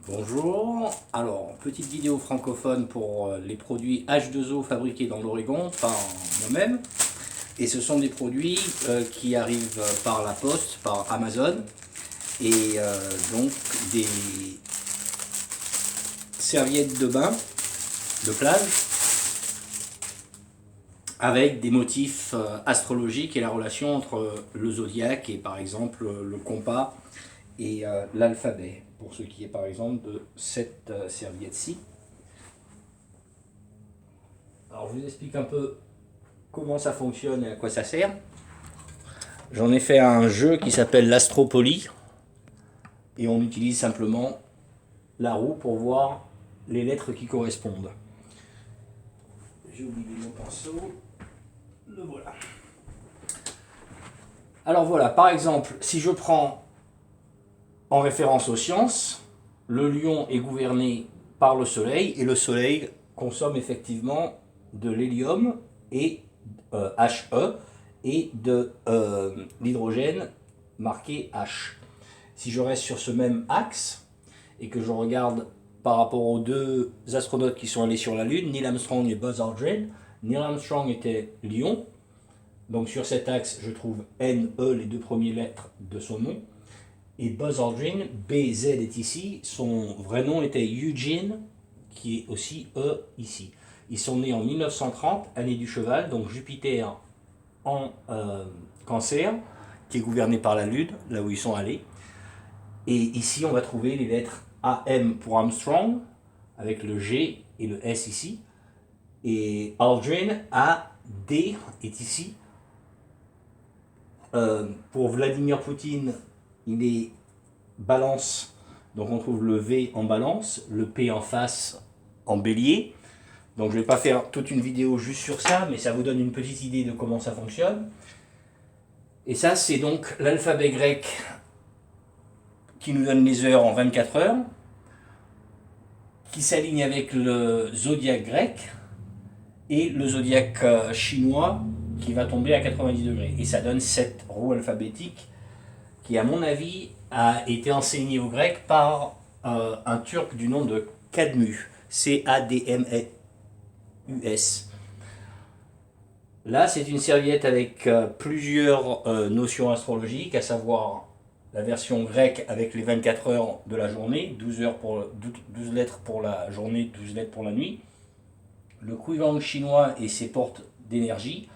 Bonjour, alors petite vidéo francophone pour les produits H2O fabriqués dans l'Oregon par moi-même. Et ce sont des produits qui arrivent par la poste, par Amazon. Et donc des serviettes de bain, de plage, avec des motifs astrologiques et la relation entre le zodiaque et par exemple le compas et l'alphabet, pour ce qui est par exemple de cette serviette-ci. Alors je vous explique un peu comment ça fonctionne et à quoi ça sert. J'en ai fait un jeu qui s'appelle l'Astropoly, et on utilise simplement la roue pour voir les lettres qui correspondent. J'ai oublié mon pinceau, le voilà. Alors voilà, par exemple, si je prends en référence aux sciences, le lion est gouverné par le soleil et le soleil consomme effectivement de l'hélium et He et de l'hydrogène marqué H. Si je reste sur ce même axe et que je regarde par rapport aux deux astronautes qui sont allés sur la Lune, Neil Armstrong et Buzz Aldrin, Neil Armstrong était lion, donc sur cet axe je trouve NE, les deux premières lettres de son nom. Et Buzz Aldrin, BZ est ici, son vrai nom était Eugene, qui est aussi E ici. Ils sont nés en 1930, année du cheval, donc Jupiter en cancer, qui est gouverné par la Lune, là où ils sont allés. Et ici, on va trouver les lettres AM pour Armstrong, avec le G et le S ici. Et Aldrin, AD est ici. Pour Vladimir Poutine, il est balance, donc on trouve le V en balance, le P en face en bélier. Donc je ne vais pas faire toute une vidéo juste sur ça, mais ça vous donne une petite idée de comment ça fonctionne. Et ça, c'est donc l'alphabet grec qui nous donne les heures en 24 heures, qui s'aligne avec le zodiaque grec et le zodiaque chinois qui va tomber à 90 degrés. Et ça donne cette roue alphabétique qui, à mon avis, a été enseigné aux Grecs par un Turc du nom de Cadmus, C-A-D-M-U-S. Là, c'est une serviette avec plusieurs notions astrologiques, à savoir la version grecque avec les 24 heures de la journée, 12 lettres pour la journée, 12 lettres pour la nuit. Le Kuiwang chinois et ses portes d'énergie,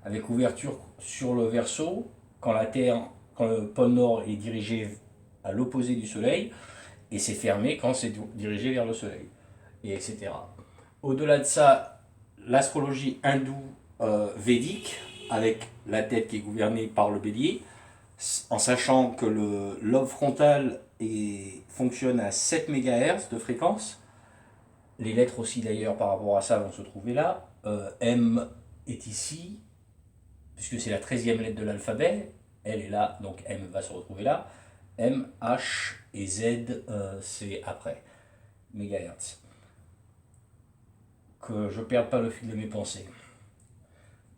avec ouverture sur le Verseau, quand le pôle Nord est dirigé à l'opposé du Soleil, et c'est fermé quand c'est dirigé vers le Soleil, et etc. Au-delà de ça, l'astrologie hindoue védique, avec la tête qui est gouvernée par le bélier, en sachant que le lobe frontal fonctionne à 7 MHz de fréquence. Les lettres aussi d'ailleurs par rapport à ça vont se trouver là. M est ici, puisque c'est la 13e lettre de l'alphabet. Elle est là, donc M va se retrouver là. M, H et Z, c'est après. Mégahertz. Que je ne perde pas le fil de mes pensées.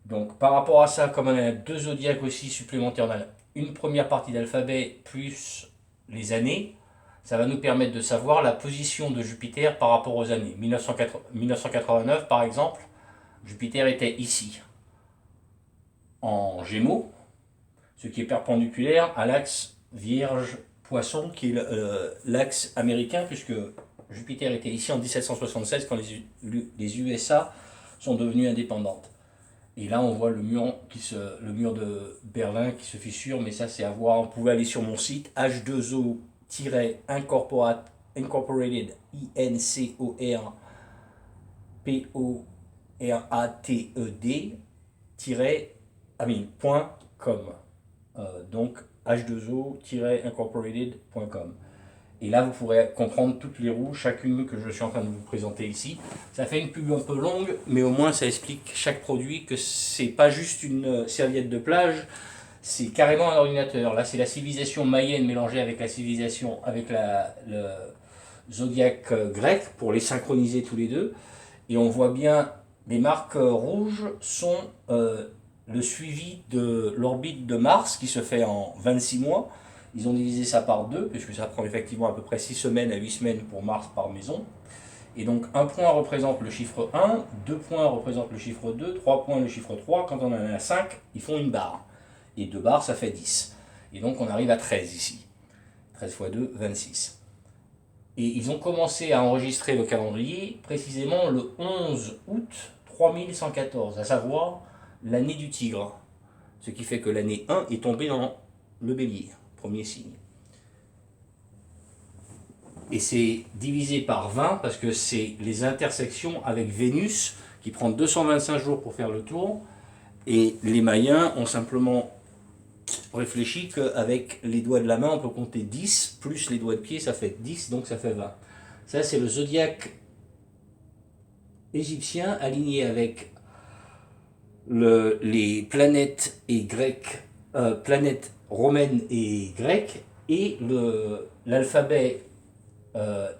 Donc par rapport à ça, comme on a deux zodiaques aussi supplémentaires, on a une première partie d'alphabet plus les années. Ça va nous permettre de savoir la position de Jupiter par rapport aux années. 1989 par exemple, Jupiter était ici, en Gémeaux, ce qui est perpendiculaire à l'axe Vierge-Poisson, qui est l'axe américain, puisque Jupiter était ici en 1776 quand les USA sont devenues indépendantes. Et là, on voit le mur de Berlin qui se fissure, mais ça, c'est à voir. Vous pouvez aller sur mon site H2O-Incorporated, .com. Donc h2o-incorporated.com. Et là, vous pourrez comprendre toutes les roues, chacune que je suis en train de vous présenter ici. Ça fait une pub un peu longue, mais au moins ça explique chaque produit, que c'est pas juste une serviette de plage, c'est carrément un ordinateur. Là, c'est la civilisation mayenne mélangée avec la civilisation, avec le zodiaque grec, pour les synchroniser tous les deux. Et on voit bien, les marques rouges sont le suivi de l'orbite de Mars, qui se fait en 26 mois, Ils ont divisé ça par 2, puisque ça prend effectivement à peu près 6 semaines à 8 semaines pour Mars par maison. Et donc 1 point représente le chiffre 1, 2 points représentent le chiffre 2, 3 points le chiffre 3. Quand on en a 5, ils font une barre. Et 2 barres, ça fait 10. Et donc on arrive à 13 ici. 13 fois 2, 26. Et ils ont commencé à enregistrer le calendrier précisément le 11 août 3114, à savoir l'année du tigre. Ce qui fait que l'année 1 est tombée dans le bélier, premier signe. Et c'est divisé par 20 parce que c'est les intersections avec Vénus qui prend 225 jours pour faire le tour. Et les Mayens ont simplement réfléchi qu'avec les doigts de la main, on peut compter 10, plus les doigts de pied, ça fait 10, donc ça fait 20. Ça, c'est le zodiaque égyptien aligné avec les planètes et grecques, planètes romaines et grecques, et l'alphabet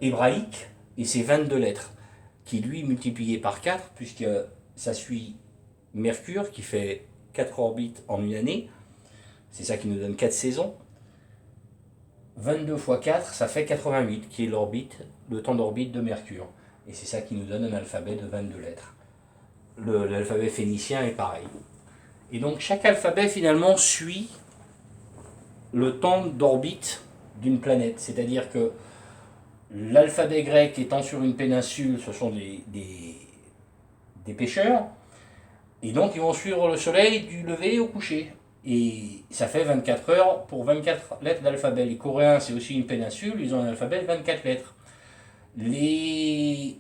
hébraïque et ses 22 lettres, qui lui multiplié par 4, puisque ça suit Mercure qui fait 4 orbites en une année, c'est ça qui nous donne 4 saisons. 22 fois 4, ça fait 88, qui est l'orbite, le temps d'orbite de Mercure. Et c'est ça qui nous donne un alphabet de 22 lettres. L'alphabet phénicien est pareil. Et donc chaque alphabet finalement suit le temps d'orbite d'une planète. C'est-à-dire que l'alphabet grec étant sur une péninsule, ce sont des pêcheurs. Et donc ils vont suivre le soleil du lever au coucher. Et ça fait 24 heures pour 24 lettres d'alphabet. Les Coréens, c'est aussi une péninsule, ils ont un alphabet de 24 lettres. Les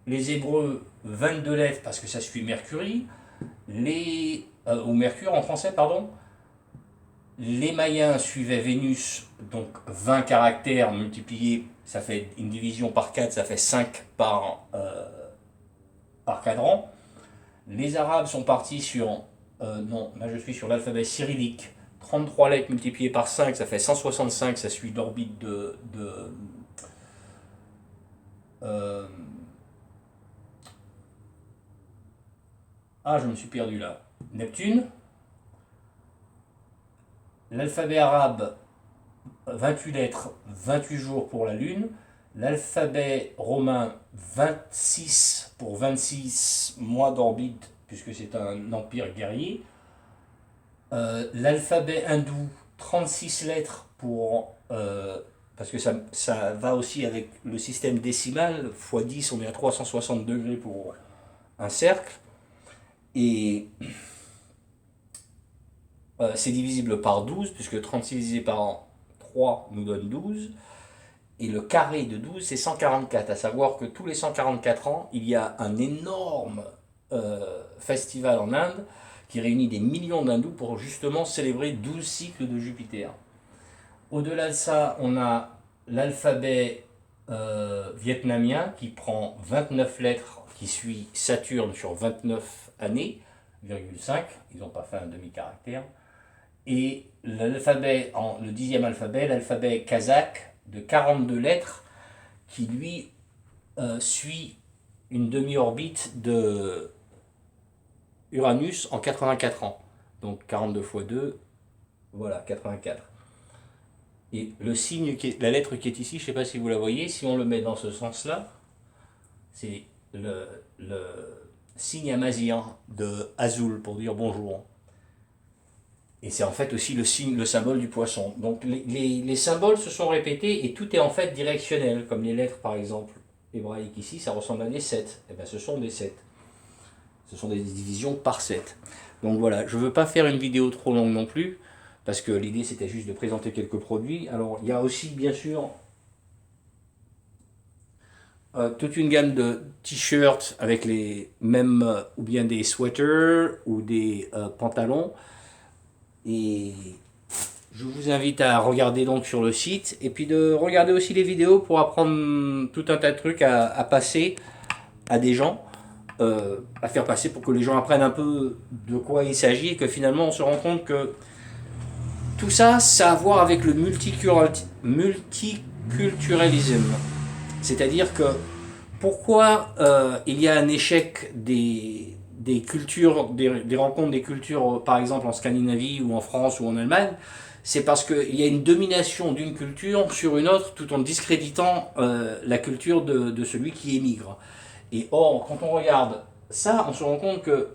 Hébreux, 22 lettres parce que ça suit Mercury. Ou Mercure en français, pardon. Les Mayens suivaient Vénus, donc 20 caractères multipliés, ça fait une division par 4, ça fait 5 par cadran. Les Arabes sont partis sur, non, là je suis sur l'alphabet cyrillique, 33 lettres multipliées par 5, ça fait 165, ça suit l'orbite je me suis perdu là. Neptune. L'alphabet arabe, 28 lettres, 28 jours pour la Lune. L'alphabet romain, 26 pour 26 mois d'orbite, puisque c'est un empire guerrier. L'alphabet hindou, 36 lettres parce que ça va aussi avec le système décimal, x 10, on est à 360 degrés pour un cercle. Et c'est divisible par 12, puisque 36 divisé par 3 nous donne 12. Et le carré de 12, c'est 144. À savoir que tous les 144 ans, il y a un énorme festival en Inde qui réunit des millions d'hindous pour justement célébrer 12 cycles de Jupiter. Au-delà de ça, on a l'alphabet vietnamien qui prend 29 lettres, qui suit Saturne sur 29 années, 0,5, ils n'ont pas fait un demi-caractère. Et l'alphabet, le 10e alphabet, l'alphabet kazakh, de 42 lettres, qui lui suit une demi-orbite de Uranus en 84 ans. Donc 42 fois 2, voilà, 84. Et le signe, la lettre qui est ici, je ne sais pas si vous la voyez, si on le met dans ce sens-là, c'est le signe amazigh de Azul, pour dire bonjour. Et c'est en fait aussi le symbole du poisson. Donc les symboles se sont répétés et tout est en fait directionnel, comme les lettres par exemple hébraïques ici, ça ressemble à des 7. Et bien ce sont des 7. Ce sont des divisions par 7. Donc voilà, je ne veux pas faire une vidéo trop longue non plus, parce que l'idée c'était juste de présenter quelques produits. Alors il y a aussi bien sûr toute une gamme de t-shirts avec les mêmes, ou bien des sweaters ou des pantalons. Et je vous invite à regarder donc sur le site et puis de regarder aussi les vidéos pour apprendre tout un tas de trucs à passer à des gens, à faire passer pour que les gens apprennent un peu de quoi il s'agit et que finalement on se rend compte que tout ça, ça a à voir avec le multiculturalisme. C'est-à-dire que pourquoi il y a un échec des des cultures, des rencontres des cultures, par exemple en Scandinavie ou en France ou en Allemagne, c'est parce qu'il y a une domination d'une culture sur une autre tout en discréditant la culture de celui qui émigre. Et or, quand on regarde ça, on se rend compte que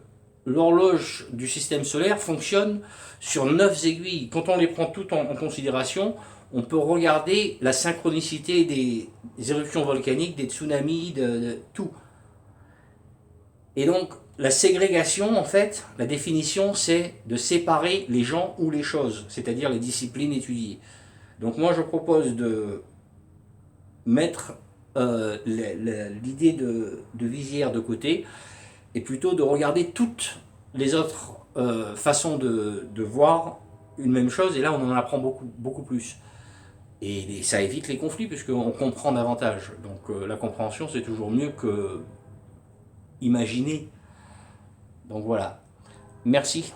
l'horloge du système solaire fonctionne sur 9 aiguilles. Quand on les prend toutes en considération, on peut regarder la synchronicité des éruptions volcaniques, des tsunamis, de tout. Et donc, la ségrégation, en fait, la définition, c'est de séparer les gens ou les choses, c'est-à-dire les disciplines étudiées. Donc moi, je propose de mettre l'idée de visière de côté et plutôt de regarder toutes les autres façons de voir une même chose, et là on en apprend beaucoup plus. Et ça évite les conflits puisqu'on comprend davantage. Donc la compréhension c'est toujours mieux que imaginer. Donc voilà. Merci.